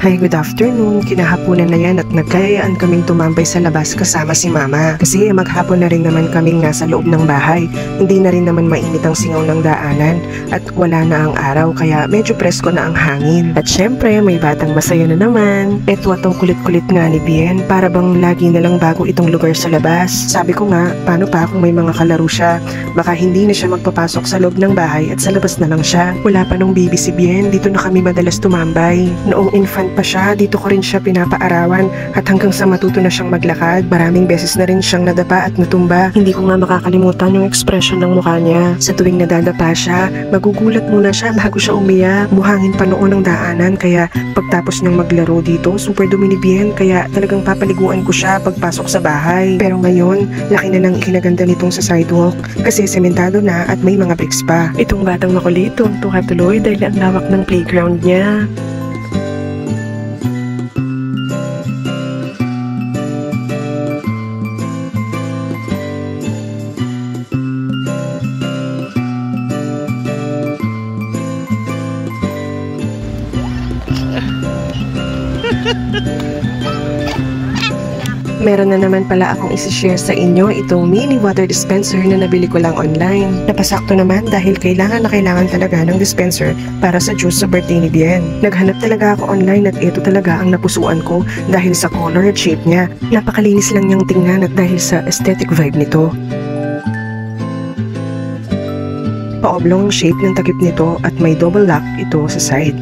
Hi, good afternoon. Kinahaponan na yan at nagkayayaan kaming tumambay sa labas kasama si Mama. Kasi maghapon na rin naman kaming nasa loob ng bahay. Hindi na rin naman mainit ang singaw ng daanan at wala na ang araw kaya medyo presko na ang hangin. At syempre, may batang masaya na naman. Eto atong kulit-kulit nga ni Bien. Para bang lagi na lang bago itong lugar sa labas. Sabi ko nga, paano pa kung may mga kalaro siya? Baka hindi na siya magpapasok sa loob ng bahay at sa labas na lang siya. Wala pa nung baby si Bien, dito na kami madalas tumambay. Noong infant pa siya, dito ko rin siya pinapaarawan at hanggang sa matuto na siyang maglakad. Maraming beses na rin siyang nadapa at natumba. Hindi ko nga makakalimutan yung expression ng mukha niya. Sa tuwing nadadapa siya, magugulat muna siya bago siya umiyak. Buhangin pa noon ang daanan kaya pagtapos niyang maglaro dito, super dumi ni Bien kaya talagang papaliguan ko siya pagpasok sa bahay. Pero ngayon, laki na ng ikinaganda nitong sa sidewalk kasi sementado na at may mga bricks pa. Itong batang makulit, tuwa tuloy dahil ang lawak ng playground niya. Meron na naman pala akong isi-share sa inyo itong mini water dispenser na nabili ko lang online. Napasakto naman dahil kailangan na kailangan talaga ng dispenser para sa juice sa birthday ni Bien. Naghanap talaga ako online at ito talaga ang napusuan ko dahil sa color at shape niya. Napakalinis lang niyang tingnan at dahil sa aesthetic vibe nito. Paoblong ang shape ng takip nito at may double lock ito sa side.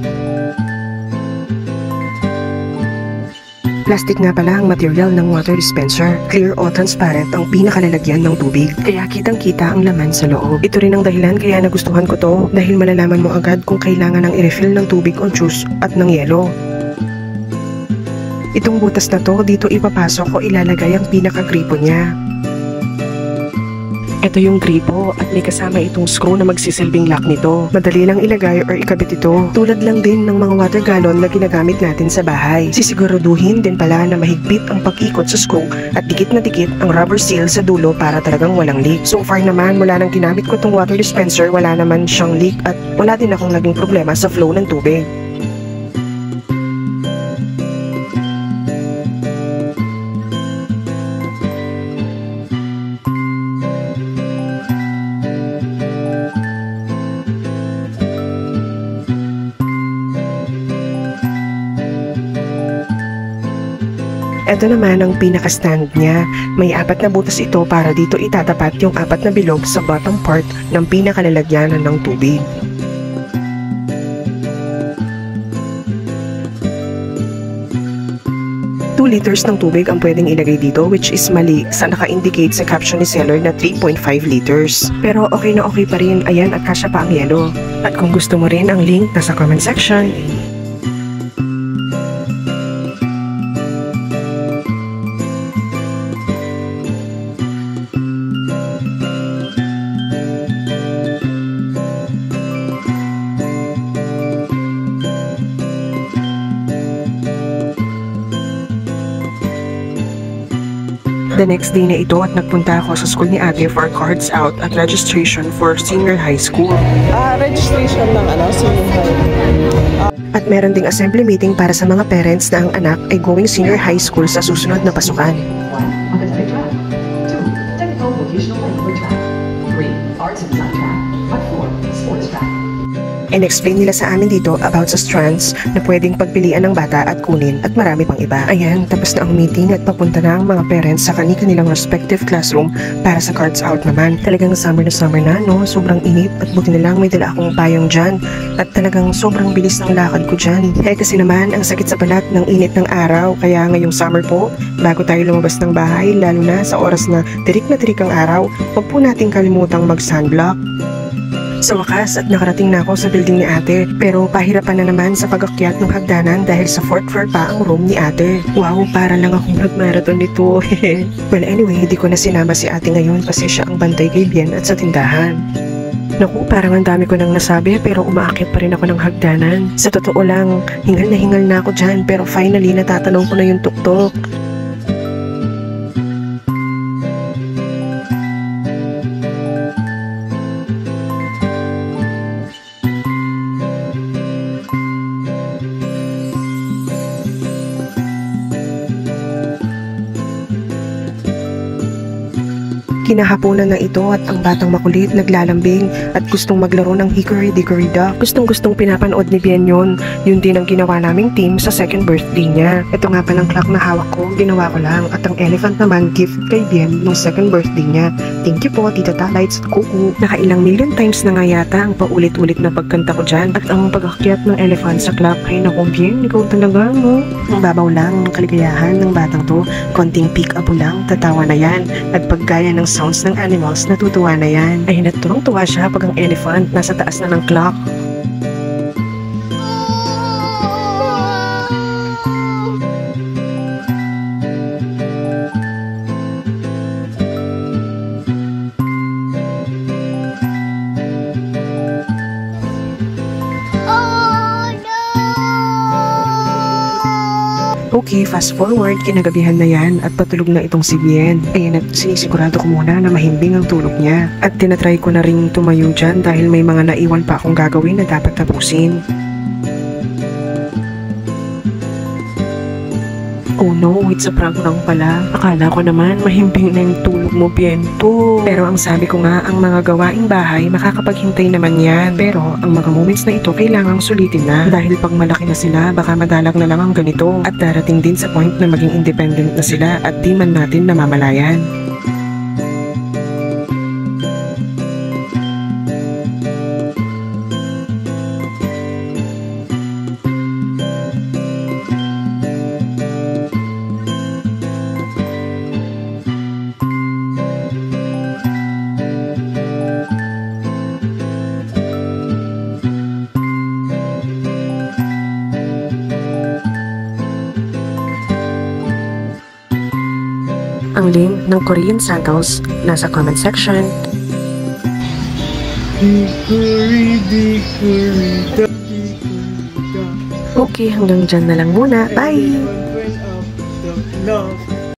Plastic nga pala ang material ng water dispenser. Clear o transparent ang pinakalalagyan ng tubig. Kaya kitang-kita ang laman sa loob. Ito rin ang dahilan kaya nagustuhan ko to dahil malalaman mo agad kung kailangan ng i-refill ng tubig o juice at ng yelo. Itong butas na to, dito ipapasok o ilalagay ang pinaka-gripo niya. Ito yung gripo at may kasama itong screw na magsisilbing lock nito. Madali lang ilagay or ikabit ito. Tulad lang din ng mga water gallon na ginagamit natin sa bahay. Sisiguraduhin din pala na mahigpit ang pag-ikot sa screw at dikit na dikit ang rubber seal sa dulo para talagang walang leak. So far naman, mula nang ginamit ko itong water dispenser, wala naman siyang leak at wala din akong naging problema sa flow ng tubig. Ito naman ang pinaka-stand niya. May 4 na butas ito para dito itatapat yung 4 na bilog sa bottom part ng pinakalalagyanan ng tubig. Liters ng tubig ang pwedeng ilagay dito which is mali sa naka-indicate sa caption ni seller na 3.5 liters. Pero okay na okay pa rin, ayan at kasya pa ang yelo. At kung gusto mo rin ang link nasa comment section. The next day na ito at nagpunta ako sa school ni ate for cards out at registration for senior high school. Registration ng senior high. At meron ding assembly meeting para sa mga parents na ang anak ay going senior high school sa susunod na pasukan. 1. Technical vocational language track. 3. Arts and science track. At 4. Sports track. And-explain nila sa amin dito about sa strands na pwedeng pagpilian ng bata at kunin at marami pang iba. Ayan, tapos na ang meeting at papunta na ang mga parents sa kanilang respective classroom para sa cards out naman. Talagang summer na no? Sobrang init at buti na lang may dala akong payong dyan at talagang sobrang bilis ng lakad ko dyan. Kasi naman ang sakit sa balat ng init ng araw kaya ngayong summer po, bago tayo lumabas ng bahay, lalo na sa oras na tirik ang araw, huwag po nating kalimutang mag-sunblock. Sa wakas at nakarating na ako sa building ni ate pero pahirapan na naman sa pag-akyat ng hagdanan dahil sa 4th floor pa ang room ni ate. Wow, para lang akong nag-marathon nito. Well anyway, hindi ko na sinama si ate ngayon kasi siya ang bantay kay Bien at sa tindahan. Naku, parang ang dami ko nang nasabi pero umaakyat pa rin ako ng hagdanan. Sa totoo lang, hingal na ako dyan pero finally natatanong ko na yung tuktok. Kinahaponan na ito at ang batang makulit naglalambing at gustong maglaro ng hickory-dickory dock. Gustong-gustong pinapanood ni Bien yun. Yun din ang ginawa naming team sa second birthday niya. Ito nga palang clock na hawak ko, ginawa ko lang. At ang elephant naman, gift kay Bien nung second birthday niya. Thank you po, Tita Lights at Kuku. Nakailang million times na nga yata ang paulit-ulit na pagkanta ko dyan. At ang pag-akyat ng elephant sa clock, ay naku Bien, ikaw talaga, no? Ang babaw lang ng kaligayahan ng batang to. Konting peek-up lang, tatawa na yan. At paggaya ng sounds ng animals, natutuwa na yan. Ay natutuwa siya pag ang elephant nasa taas na ng clock. Okay, fast forward, kinagabihan na yan at patulog na itong si Bien. Ayan at sinisigurado ko muna na mahimbing ang tulog niya. At tinatry ko na rin tumayo dyan dahil may mga naiwan pa akong gagawin na dapat tapusin. Oh no, it's a prank lang pala. Akala ko naman mahimbing na yung tulog mo, Biento. Pero ang sabi ko nga, ang mga gawaing bahay, makakapaghintay naman yan. Pero ang mga moments na ito, kailangang sulitin na. Dahil pag malaki na sila, baka madalag na lang ang ganito. At darating din sa point na maging independent na sila at di man natin namamalayan. Ang link ng Korean sandals nasa comment section. Okay, hanggang dyan na lang muna. Bye!